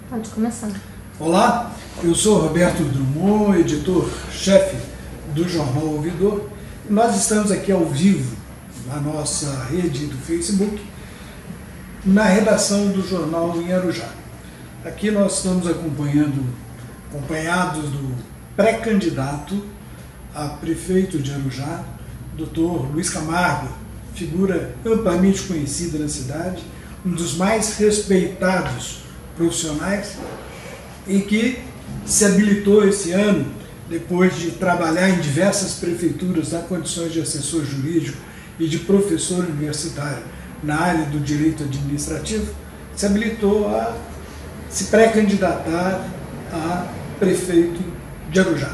Pode começar. Olá, eu sou Roberto Drummond, editor-chefe do Jornal Ouvidor. Nós estamos aqui ao vivo na nossa rede do Facebook, na redação do jornal em Arujá. Aqui nós estamos acompanhados do pré-candidato a prefeito de Arujá, Dr. Luiz Camargo, figura amplamente conhecida na cidade, um dos mais respeitados profissionais e que se habilitou esse ano, depois de trabalhar em diversas prefeituras nas condições de assessor jurídico e de professor universitário na área do direito administrativo, se habilitou a se pré-candidatar a prefeito de Arujá.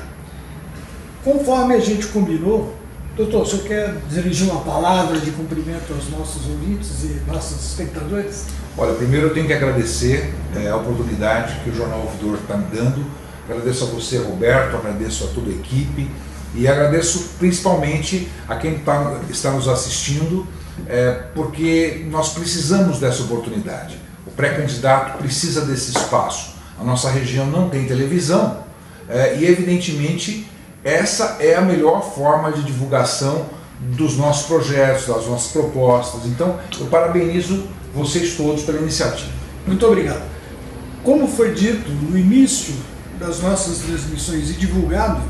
Conforme a gente combinou, doutor, o senhor quer dirigir uma palavra de cumprimento aos nossos ouvintes e nossos espectadores? Olha, primeiro eu tenho que agradecer a oportunidade que o Jornal Ouvidor está me dando. Agradeço a você, Roberto, agradeço a toda a equipe e agradeço principalmente a quem está nos assistindo, porque nós precisamos dessa oportunidade. O pré-candidato precisa desse espaço. A nossa região não tem televisão e, evidentemente, essa é a melhor forma de divulgação dos nossos projetos, das nossas propostas. Então, eu parabenizo vocês todos pela iniciativa. Muito obrigado. Como foi dito no início das nossas transmissões e divulgado,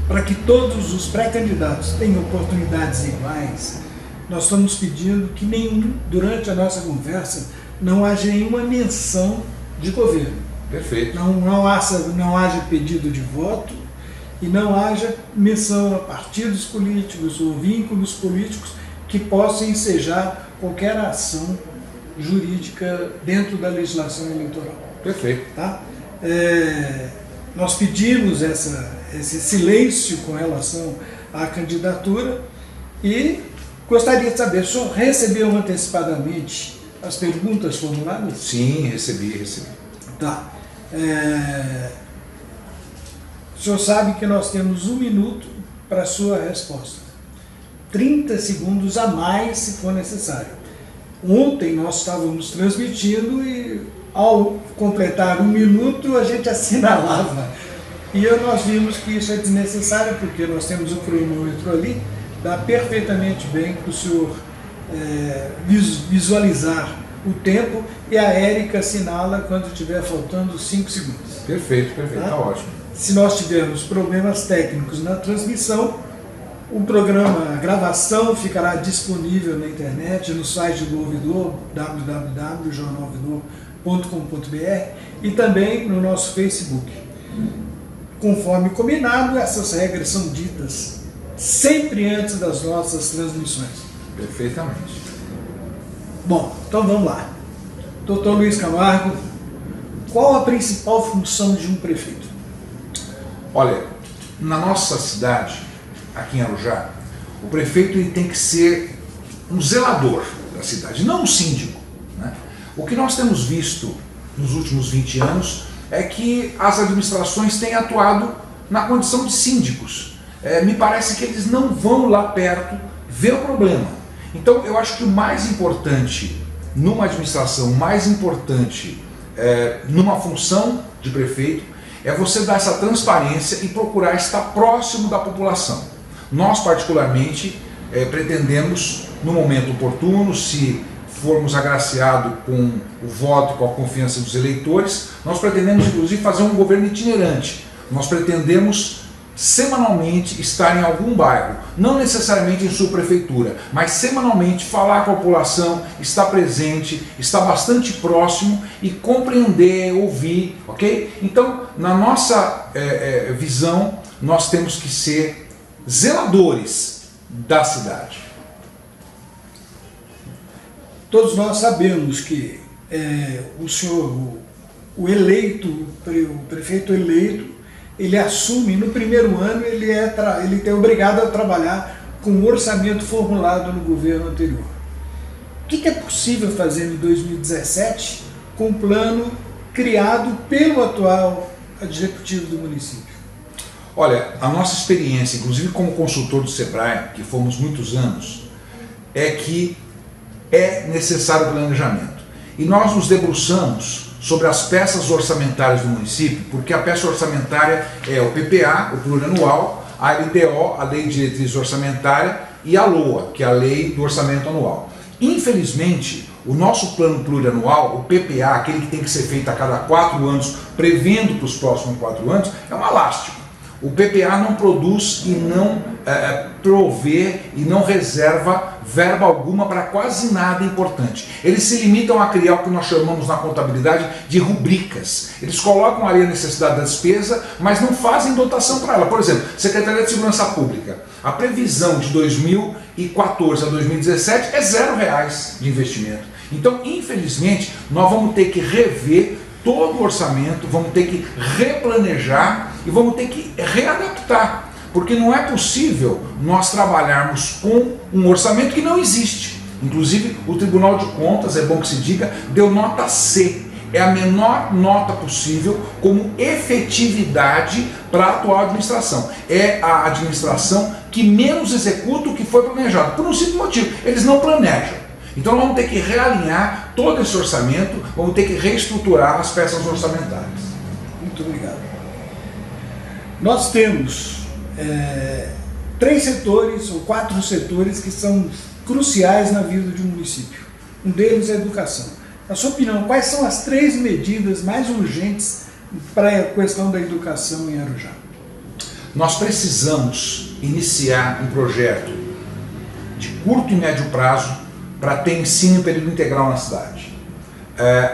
para que todos os pré-candidatos tenham oportunidades iguais, nós estamos pedindo que durante a nossa conversa não haja nenhuma menção de governo. Perfeito. Não haja pedido de voto e não haja menção a partidos políticos ou vínculos políticos que possam ensejar qualquer ação jurídica dentro da legislação eleitoral. Perfeito. Tá? Nós pedimos esse silêncio com relação à candidatura e gostaria de saber, o senhor recebeu antecipadamente as perguntas formuladas? Sim, recebi. Tá. O senhor sabe que nós temos 1 minuto para a sua resposta. 30 segundos a mais, se for necessário. Ontem nós estávamos transmitindo e, ao completar 1 minuto, a gente assinalava. E nós vimos que isso é desnecessário, porque nós temos o cronômetro ali, dá perfeitamente bem para o senhor visualizar o tempo e a Érica assinala quando estiver faltando 5 segundos. Perfeito, tá ótimo. Se nós tivermos problemas técnicos na transmissão, o programa, a gravação ficará disponível na internet, no site do Ouvidor, www.jornalouvidor.com.br e também no nosso Facebook. Conforme combinado, essas regras são ditas sempre antes das nossas transmissões. Perfeitamente. Bom, então vamos lá. Dr. Luiz Camargo, qual a principal função de um prefeito? Olha, na nossa cidade, aqui em Arujá, o prefeito ele tem que ser um zelador da cidade, não um síndico, né? O que nós temos visto nos últimos 20 anos é que as administrações têm atuado na condição de síndicos. Me parece que eles não vão lá perto ver o problema. Então, eu acho que o mais importante numa administração, o mais importante numa função de prefeito, é você dar essa transparência e procurar estar próximo da população. Nós, particularmente, pretendemos, no momento oportuno, se formos agraciados com o voto, com a confiança dos eleitores, nós pretendemos, inclusive, fazer um governo itinerante. Nós pretendemos semanalmente estar em algum bairro, não necessariamente em sua prefeitura, mas semanalmente falar com a população, estar presente, estar bastante próximo e compreender, ouvir, ok? Então, na nossa visão, nós temos que ser zeladores da cidade. Todos nós sabemos que o senhor, o prefeito eleito, ele assume, no primeiro ano, ele é obrigado a trabalhar com o orçamento formulado no governo anterior. O que é possível fazer em 2017 com o plano criado pelo atual executivo do município? Olha, a nossa experiência, inclusive como consultor do SEBRAE, que fomos muitos anos, é que é necessário planejamento. E nós nos debruçamos sobre as peças orçamentárias do município, porque a peça orçamentária é o PPA, o plurianual, a LDO, a Lei de Diretriz Orçamentária, e a LOA, que é a Lei do Orçamento Anual. Infelizmente, o nosso plano plurianual, o PPA, aquele que tem que ser feito a cada 4 anos, prevendo para os próximos 4 anos, é uma lástima. O PPA não produz e não provê e não reserva verba alguma para quase nada importante. Eles se limitam a criar o que nós chamamos na contabilidade de rubricas. Eles colocam ali a necessidade da despesa, mas não fazem dotação para ela. Por exemplo, Secretaria de Segurança Pública. A previsão de 2014 a 2017 é R$0 de investimento. Então, infelizmente, nós vamos ter que rever todo o orçamento, vamos ter que replanejar e vamos ter que readaptar, porque não é possível nós trabalharmos com um orçamento que não existe. Inclusive, o Tribunal de Contas, é bom que se diga, deu nota C. É a menor nota possível como efetividade para a atual administração. É a administração que menos executa o que foi planejado, por um simples motivo: eles não planejam. Então vamos ter que realinhar todo esse orçamento, vamos ter que reestruturar as peças orçamentárias. Muito obrigado. Nós temos 3 setores ou 4 setores que são cruciais na vida de um município. Um deles é a educação. Na sua opinião, quais são as 3 medidas mais urgentes para a questão da educação em Arujá? Nós precisamos iniciar um projeto de curto e médio prazo para ter ensino em período integral na cidade.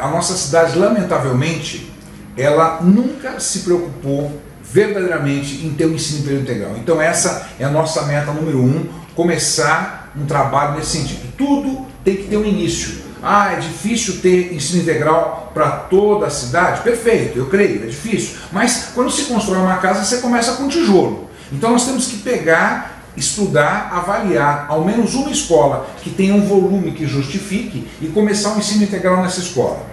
A nossa cidade, lamentavelmente, ela nunca se preocupou verdadeiramente em ter um ensino em período integral. Então essa é a nossa meta número 1, começar um trabalho nesse sentido. Tudo tem que ter um início. É difícil ter ensino integral para toda a cidade? Perfeito, eu creio, é difícil. Mas quando se constrói uma casa, você começa com tijolo. Então nós temos que pegar, estudar, avaliar ao menos uma escola que tenha um volume que justifique e começar o ensino integral nessa escola.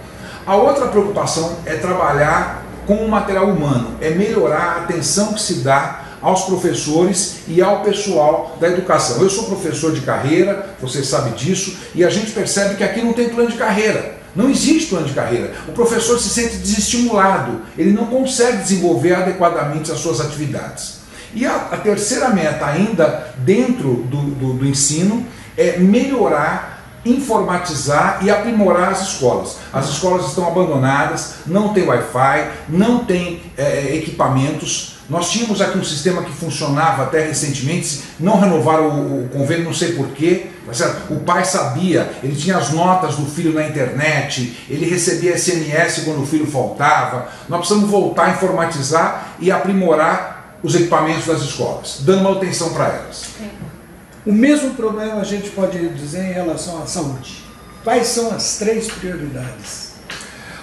A outra preocupação é trabalhar com o material humano, é melhorar a atenção que se dá aos professores e ao pessoal da educação. Eu sou professor de carreira, você sabe disso, e a gente percebe que aqui não tem plano de carreira. Não existe plano de carreira. O professor se sente desestimulado, ele não consegue desenvolver adequadamente as suas atividades. E a terceira meta, ainda dentro do ensino, é melhorar, informatizar e aprimorar as escolas. As escolas estão abandonadas, não tem Wi-Fi, não tem equipamentos. Nós tínhamos aqui um sistema que funcionava até recentemente, não renovaram o convênio, não sei porquê. O pai sabia, ele tinha as notas do filho na internet, ele recebia SMS quando o filho faltava. Nós precisamos voltar a informatizar e aprimorar os equipamentos das escolas, dando manutenção para elas. O mesmo problema a gente pode dizer em relação à saúde. Quais são as 3 prioridades?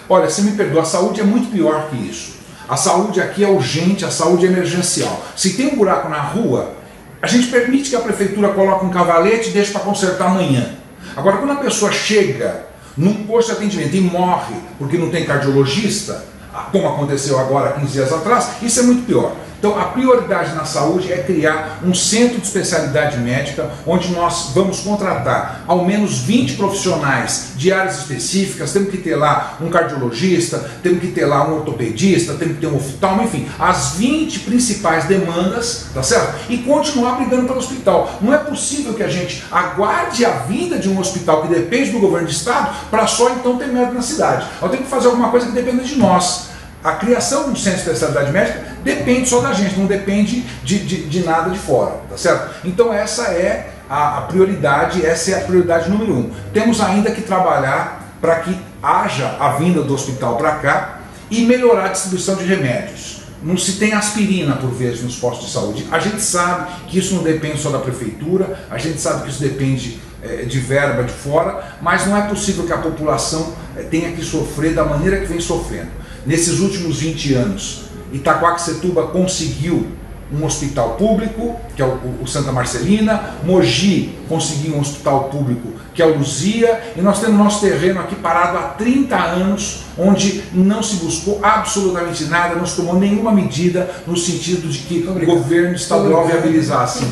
Olha, você me perdoa, a saúde é muito pior que isso. A saúde aqui é urgente, a saúde é emergencial. Se tem um buraco na rua, a gente permite que a prefeitura coloque um cavalete e deixe para consertar amanhã. Agora, quando a pessoa chega num posto de atendimento e morre porque não tem cardiologista, como aconteceu agora 15 dias atrás, isso é muito pior. Então a prioridade na saúde é criar um centro de especialidade médica onde nós vamos contratar ao menos 20 profissionais de áreas específicas. Temos que ter lá um cardiologista, temos que ter lá um ortopedista, temos que ter um oftalmo, enfim, as 20 principais demandas, tá certo? E continuar brigando pelo hospital. Não é possível que a gente aguarde a vinda de um hospital que depende do governo do estado para só então ter médico na cidade. Nós temos que fazer alguma coisa que dependa de nós. A criação de um centro de especialidade médica depende só da gente, não depende de nada de fora, tá certo? Então essa é a prioridade, essa é a prioridade número 1. Temos ainda que trabalhar para que haja a vinda do hospital para cá e melhorar a distribuição de remédios. Não se tem aspirina por vezes nos postos de saúde. A gente sabe que isso não depende só da prefeitura, a gente sabe que isso depende de verba de fora, mas não é possível que a população tenha que sofrer da maneira que vem sofrendo. Nesses últimos 20 anos, Itaquaquecetuba conseguiu um hospital público, que é o Santa Marcelina, Mogi conseguiu um hospital público, que é o Luzia, e nós temos nosso terreno aqui parado há 30 anos, onde não se buscou absolutamente nada, não se tomou nenhuma medida no sentido de que o governo estadual viabilizasse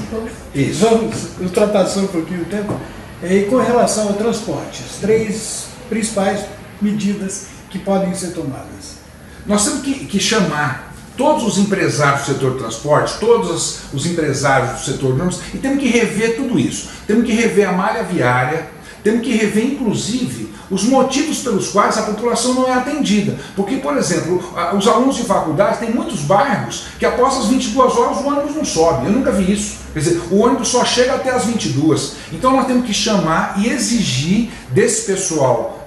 isso. Vamos ultrapassar um pouquinho o tempo. E com relação ao transporte, as 3 principais medidas que podem ser tomadas? Nós temos que chamar todos os empresários do setor de transporte, todos os empresários do setor de ônibus, e temos que rever tudo isso. Temos que rever a malha viária, temos que rever, inclusive, os motivos pelos quais a população não é atendida. Porque, por exemplo, os alunos de faculdade têm muitos bairros que após as 22 horas o ônibus não sobe. Eu nunca vi isso. Quer dizer, o ônibus só chega até as 22. Então nós temos que chamar e exigir desse pessoal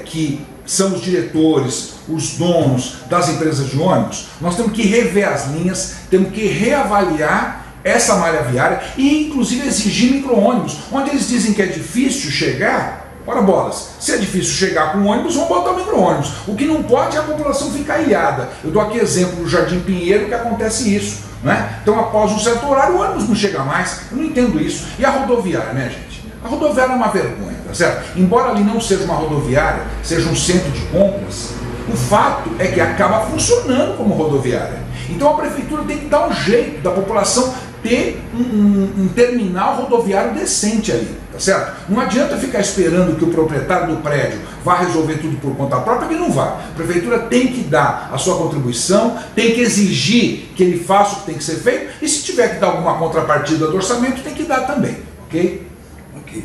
que são os diretores, os donos das empresas de ônibus, nós temos que rever as linhas, temos que reavaliar essa malha viária e inclusive exigir micro-ônibus, onde eles dizem que é difícil chegar. Ora bolas, se é difícil chegar com o ônibus, vamos botar o micro-ônibus. O que não pode é a população ficar ilhada. Eu dou aqui exemplo no Jardim Pinheiro que acontece isso, né? Então após um certo horário o ônibus não chega mais. Eu não entendo isso. E a rodoviária, né, gente? A rodoviária é uma vergonha, tá certo? Embora ali não seja uma rodoviária, seja um centro de compras, o fato é que acaba funcionando como rodoviária. Então a prefeitura tem que dar um jeito da população ter um terminal rodoviário decente ali, tá certo? Não adianta ficar esperando que o proprietário do prédio vá resolver tudo por conta própria, que não vai. A prefeitura tem que dar a sua contribuição, tem que exigir que ele faça o que tem que ser feito, e se tiver que dar alguma contrapartida do orçamento, tem que dar também, ok? Ok.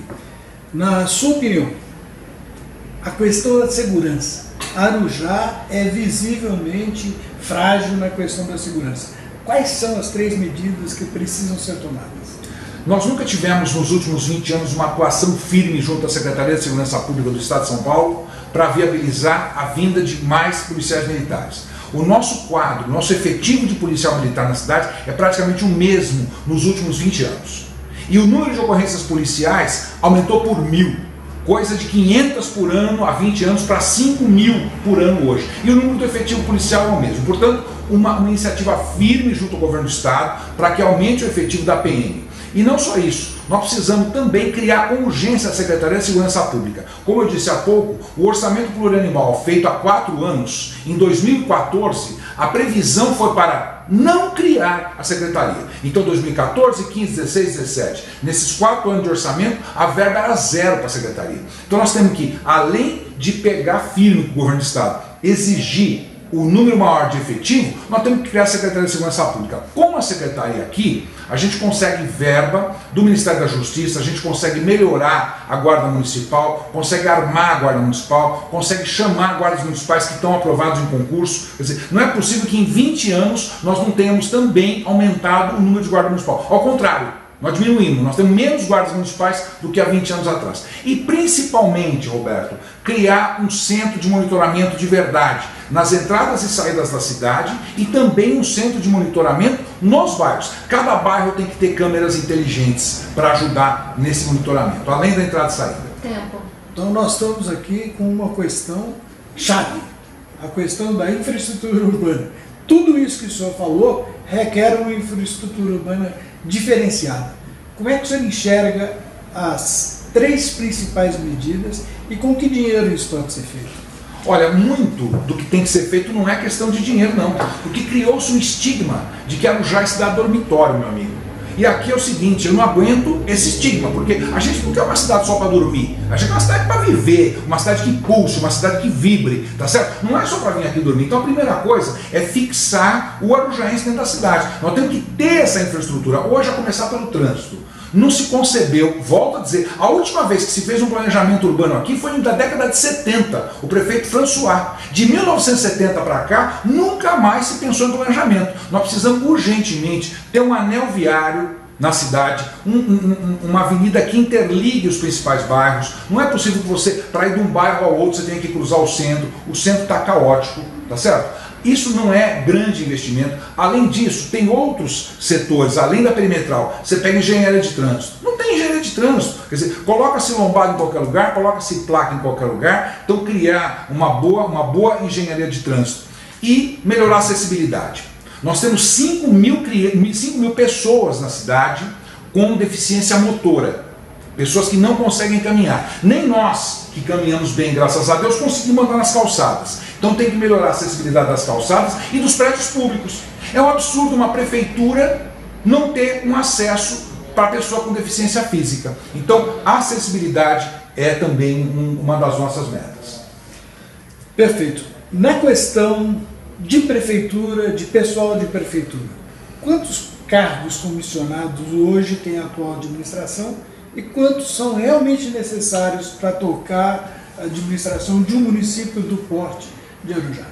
Na sua opinião, a questão da segurança, Arujá é visivelmente frágil na questão da segurança. Quais são as 3 medidas que precisam ser tomadas? Nós nunca tivemos nos últimos 20 anos uma atuação firme junto à Secretaria de Segurança Pública do Estado de São Paulo para viabilizar a vinda de mais policiais militares. O nosso quadro, o nosso efetivo de policial militar na cidade é praticamente o mesmo nos últimos 20 anos. E o número de ocorrências policiais aumentou por 1.000, coisa de 500 por ano há 20 anos para 5.000 por ano hoje. E o número do efetivo policial é o mesmo. Portanto, uma iniciativa firme junto ao governo do Estado para que aumente o efetivo da PM. E não só isso, nós precisamos também criar com urgência a Secretaria de Segurança Pública. Como eu disse há pouco, o orçamento plurianual feito há 4 anos, em 2014, a previsão foi para não criar a Secretaria. Então 2014, 15, 16, 17, nesses 4 anos de orçamento, a verba era 0 para a Secretaria. Então nós temos que, além de pegar firme com o governo do Estado, exigir o número maior de efetivo, nós temos que criar a Secretaria de Segurança Pública. Com a Secretaria aqui, a gente consegue verba do Ministério da Justiça, a gente consegue melhorar a Guarda Municipal, consegue armar a Guarda Municipal, consegue chamar guardas municipais que estão aprovados em concurso. Quer dizer, não é possível que em 20 anos nós não tenhamos também aumentado o número de Guarda Municipal. Ao contrário, nós diminuímos, nós temos menos guardas municipais do que há 20 anos atrás. E principalmente, Roberto, criar um centro de monitoramento de verdade nas entradas e saídas da cidade e também um centro de monitoramento nos bairros. Cada bairro tem que ter câmeras inteligentes para ajudar nesse monitoramento, além da entrada e saída. Tempo. Então nós estamos aqui com uma questão chave, a questão da infraestrutura urbana. Tudo isso que o senhor falou requer uma infraestrutura urbana diferenciada. Como é que o senhor enxerga as 3 principais medidas e com que dinheiro isso pode ser feito? Olha, muito do que tem que ser feito não é questão de dinheiro não, porque criou-se um estigma de que Arujá é cidade dormitório, meu amigo. E aqui é o seguinte, eu não aguento esse estigma, porque a gente não quer uma cidade só para dormir, a gente quer uma cidade para viver, uma cidade que pulse, uma cidade que vibre, tá certo? Não é só para vir aqui dormir. Então a primeira coisa é fixar o arujaense dentro da cidade. Nós temos que ter essa infraestrutura, hoje a começar pelo trânsito. Não se concebeu, volto a dizer, a última vez que se fez um planejamento urbano aqui foi na década de 70, o prefeito François. De 1970 para cá, nunca mais se pensou em planejamento. Nós precisamos urgentemente ter um anel viário na cidade, uma avenida que interligue os principais bairros. Não é possível que você, para ir de um bairro ao outro, você tenha que cruzar o centro está caótico, tá certo? Isso não é grande investimento. Além disso, tem outros setores, além da perimetral. Você pega engenharia de trânsito. Não tem engenharia de trânsito. Quer dizer, coloca-se lombada em qualquer lugar, coloca-se placa em qualquer lugar. Então, criar uma boa engenharia de trânsito. E melhorar a acessibilidade. Nós temos 5 mil pessoas na cidade com deficiência motora. Pessoas que não conseguem caminhar. Nem nós, que caminhamos bem, graças a Deus, conseguimos andar nas calçadas. Então tem que melhorar a acessibilidade das calçadas e dos prédios públicos. É um absurdo uma prefeitura não ter um acesso para a pessoa com deficiência física. Então a acessibilidade é também uma das nossas metas. Perfeito. Na questão de prefeitura, de pessoal de prefeitura, quantos cargos comissionados hoje tem a atual administração e quantos são realmente necessários para tocar a administração de um município do porte de Arujá?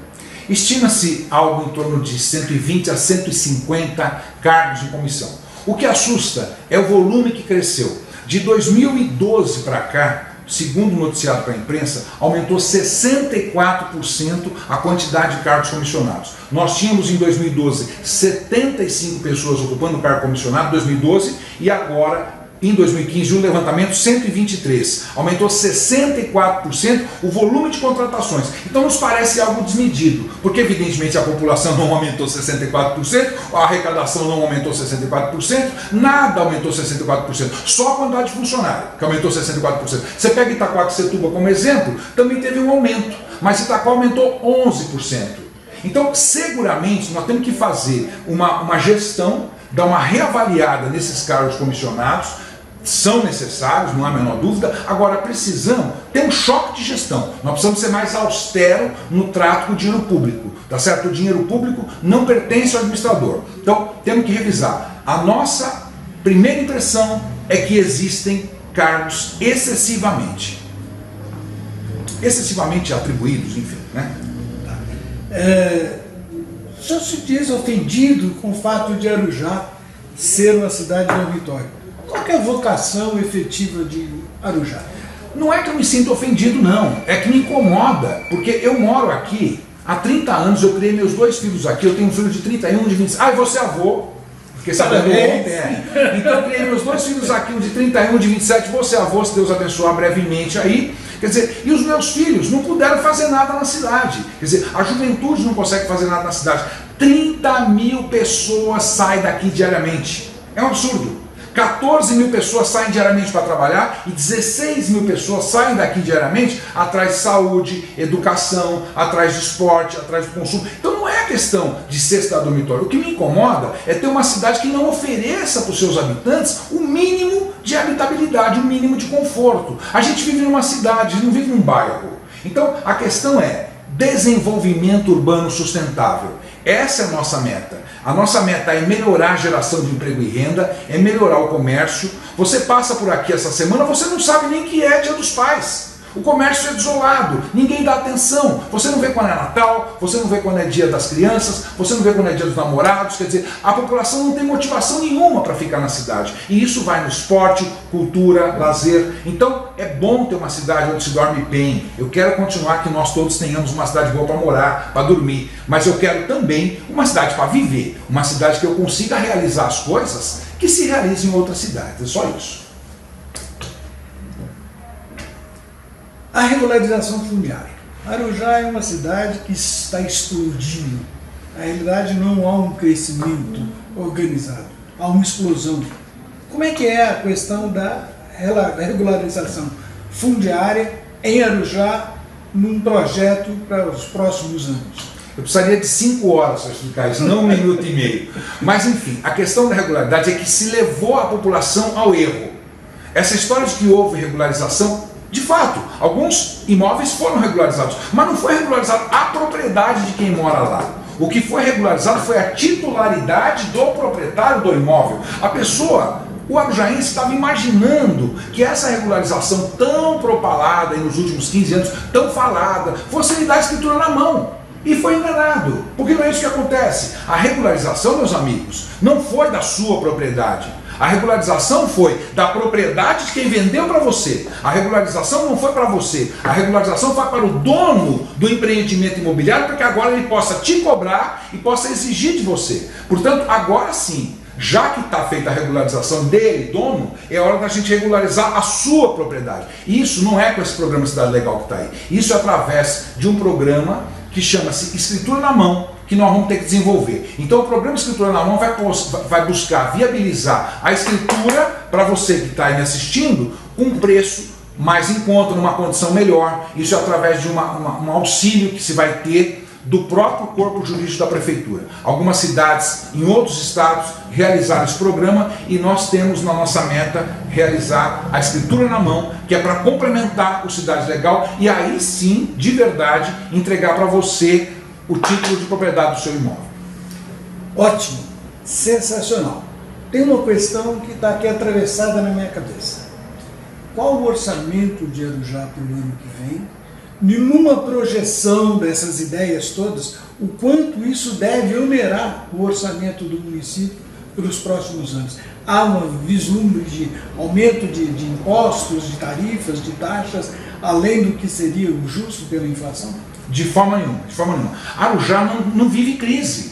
Estima-se algo em torno de 120 a 150 cargos em comissão. O que assusta é o volume que cresceu. De 2012 para cá, segundo o noticiado para a imprensa, aumentou 64% a quantidade de cargos comissionados. Nós tínhamos em 2012 75 pessoas ocupando o cargo comissionado em 2012 e agora, em 2015, um levantamento 123. Aumentou 64% o volume de contratações. Então nos parece algo desmedido, porque evidentemente a população não aumentou 64%, a arrecadação não aumentou 64%, nada aumentou 64%, só a quantidade de funcionário que aumentou 64%. Você pega Itaquaquecetuba como exemplo, também teve um aumento, mas Itaquá aumentou 11%. Então seguramente nós temos que fazer uma gestão, dar uma reavaliada nesses cargos comissionados. São necessários, não há a menor dúvida. Agora precisamos ter um choque de gestão. Nós precisamos ser mais austeros no trato com o dinheiro público, tá certo? O dinheiro público não pertence ao administrador. Então temos que revisar. A nossa primeira impressão é que existem cargos excessivamente atribuídos, enfim, né? O senhor se diz ofendido com o fato de Arujá ser uma cidade dormitório. Qual que é a vocação efetiva de Arujá? Não é que eu me sinto ofendido, não. É que me incomoda, porque eu moro aqui há 30 anos, eu criei meus 2 filhos aqui, eu tenho um filho de 31, de 26. Ah, e você é avô? Fiquei sabendo ontem. Então eu criei meus 2 filhos aqui, um de 31, de 27, você é avô, se Deus abençoar brevemente aí. Quer dizer, e os meus filhos não puderam fazer nada na cidade. Quer dizer, a juventude não consegue fazer nada na cidade. 30 mil pessoas saem daqui diariamente. É um absurdo. 14 mil pessoas saem diariamente para trabalhar e 16 mil pessoas saem daqui diariamente atrás de saúde, educação, atrás de esporte, atrás de consumo. Então não é questão de ser cidade dormitório. O que me incomoda é ter uma cidade que não ofereça para os seus habitantes o mínimo de habitabilidade, o mínimo de conforto. A gente vive numa cidade, a gente não vive num bairro. Então a questão é desenvolvimento urbano sustentável. Essa é a nossa meta. A nossa meta é melhorar a geração de emprego e renda, é melhorar o comércio. Você passa por aqui essa semana, você não sabe nem que é Dia dos Pais. O comércio é desolado, ninguém dá atenção. Você não vê quando é Natal, você não vê quando é Dia das Crianças, você não vê quando é Dia dos Namorados. Quer dizer, a população não tem motivação nenhuma para ficar na cidade. E isso vai no esporte, cultura, lazer. Então é bom ter uma cidade onde se dorme bem. Eu quero continuar que nós todos tenhamos uma cidade boa para morar, para dormir. Mas eu quero também uma cidade para viver. Uma cidade que eu consiga realizar as coisas que se realizam em outras cidades. É só isso. A regularização fundiária. Arujá é uma cidade que está explodindo. Na realidade não há um crescimento organizado, há uma explosão. Como é que é a questão da regularização fundiária em Arujá num projeto para os próximos anos? Eu precisaria de 5 horas para explicar isso, não 1 minuto e meio. Mas enfim, a questão da regularidade é que se levou a população ao erro. Essa história de que houve regularização, de fato, alguns imóveis foram regularizados, mas não foi regularizado a propriedade de quem mora lá. O que foi regularizado foi a titularidade do proprietário do imóvel. A pessoa, o arujaense, estava imaginando que essa regularização tão propalada nos últimos 15 anos, tão falada, fosse lhe dar a escritura na mão. E foi enganado, porque não é isso que acontece. A regularização, meus amigos, não foi da sua propriedade. A regularização foi da propriedade de quem vendeu para você. A regularização não foi para você. A regularização foi para o dono do empreendimento imobiliário, para que agora ele possa te cobrar e possa exigir de você. Portanto, agora sim, já que está feita a regularização dele, dono, é hora da gente regularizar a sua propriedade. E isso não é com esse programa Cidade Legal que está aí. Isso é através de um programa que chama-se Escritura na Mão, que nós vamos ter que desenvolver. Então o programa Escritura na Mão vai buscar viabilizar a escritura para você que está aí me assistindo com um preço mais em conta, numa condição melhor. Isso é através de um auxílio que se vai ter do próprio corpo jurídico da prefeitura. Algumas cidades em outros estados realizaram esse programa e nós temos na nossa meta realizar a escritura na mão, que é para complementar o Cidade Legal e aí sim, de verdade, entregar para você o título de propriedade do seu imóvel. Ótimo, sensacional. Tem uma questão que está aqui atravessada na minha cabeça. Qual o orçamento de Arujá para o ano que vem? E numa projeção dessas ideias todas, o quanto isso deve onerar o orçamento do município para os próximos anos? Há um vislumbre de aumento de impostos, de tarifas, de taxas, além do que seria o justo pela inflação? De forma nenhuma, de forma nenhuma. Arujá não vive crise.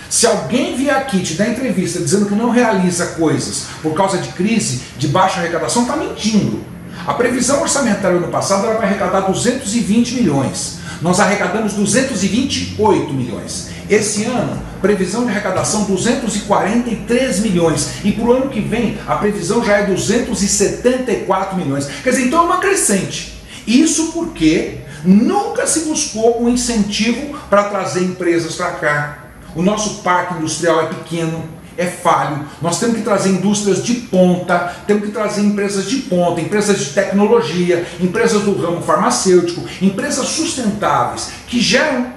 Se alguém vier aqui te dar entrevista dizendo que não realiza coisas por causa de crise, de baixa arrecadação, está mentindo. A previsão orçamentária no ano passado era para arrecadar 220 milhões. Nós arrecadamos 228 milhões. Esse ano, previsão de arrecadação 243 milhões. E para o ano que vem, a previsão já é 274 milhões. Quer dizer, então é uma crescente. Isso porque nunca se buscou um incentivo para trazer empresas para cá. O nosso parque industrial é pequeno, é falho, nós temos que trazer indústrias de ponta, temos que trazer empresas de ponta, empresas de tecnologia, empresas do ramo farmacêutico, empresas sustentáveis, que geram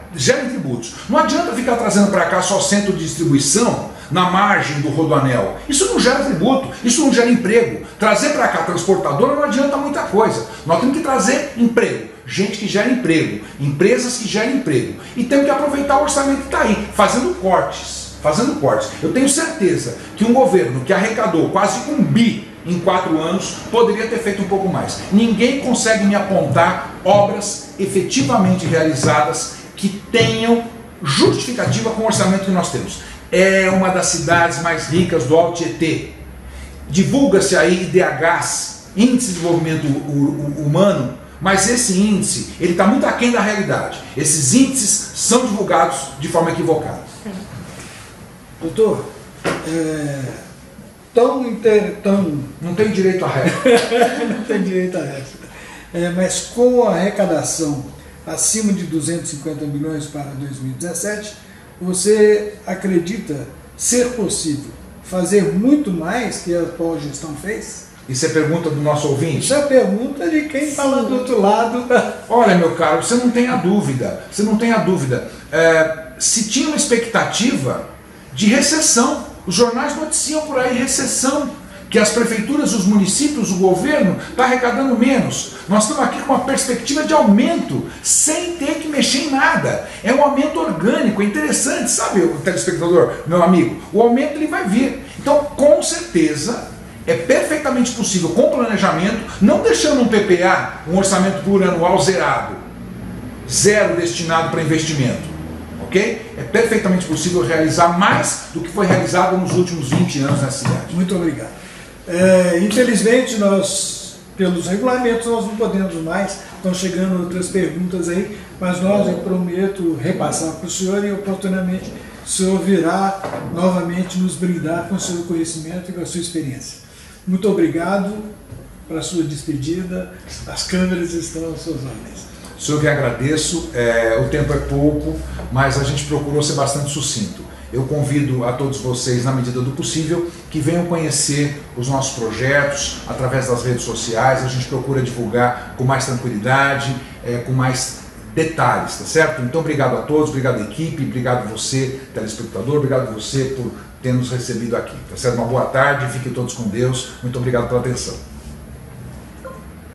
tributos. Não adianta ficar trazendo para cá só centro de distribuição na margem do Rodoanel. Isso não gera tributo, isso não gera emprego. Trazer para cá transportadora não adianta muita coisa. Nós temos que trazer emprego. Gente que gera emprego, empresas que geram emprego. E temos que aproveitar o orçamento que está aí, fazendo cortes. Eu tenho certeza que um governo que arrecadou quase 1 bi em 4 anos poderia ter feito um pouco mais. Ninguém consegue me apontar obras efetivamente realizadas que tenham justificativa com o orçamento que nós temos. É uma das cidades mais ricas do Alto Tietê. Divulga-se aí IDHs, Índice de Desenvolvimento Humano, mas esse índice ele está muito aquém da realidade. Esses índices são divulgados de forma equivocada. Doutor, não tem direito a réplica. Não tem direito a réplica. Mas com a arrecadação acima de 250 milhões para 2017, você acredita ser possível fazer muito mais que a atual gestão fez? Isso é pergunta do nosso ouvinte? Isso é pergunta de quem está lá do outro lado. Olha, meu caro, você não tem a dúvida. Se tinha uma expectativa de recessão, os jornais noticiam por aí recessão, que as prefeituras, os municípios, o governo está arrecadando menos. Nós estamos aqui com uma perspectiva de aumento, sem ter que mexer em nada. É um aumento orgânico, é interessante, sabe, o telespectador, meu amigo? O aumento ele vai vir. Então, com certeza, é perfeitamente possível, com planejamento, não deixando um PPA, um orçamento plurianual zerado, zero destinado para investimento. Okay? É perfeitamente possível realizar mais do que foi realizado nos últimos 20 anos na cidade. Muito obrigado. Infelizmente, pelos regulamentos, nós não podemos mais. Estão chegando outras perguntas aí, mas eu prometo repassar para o senhor e oportunamente o senhor virá novamente nos brindar com o seu conhecimento e com a sua experiência. Muito obrigado pela sua despedida. As câmeras estão às suas ordens. Sou eu que agradeço, o tempo é pouco, mas a gente procurou ser bastante sucinto. Eu convido a todos vocês, na medida do possível, que venham conhecer os nossos projetos através das redes sociais. A gente procura divulgar com mais tranquilidade, com mais detalhes, tá certo? Então, obrigado a todos, obrigado à equipe, obrigado você, telespectador, obrigado você por ter nos recebido aqui, tá certo? Uma boa tarde, fiquem todos com Deus, muito obrigado pela atenção.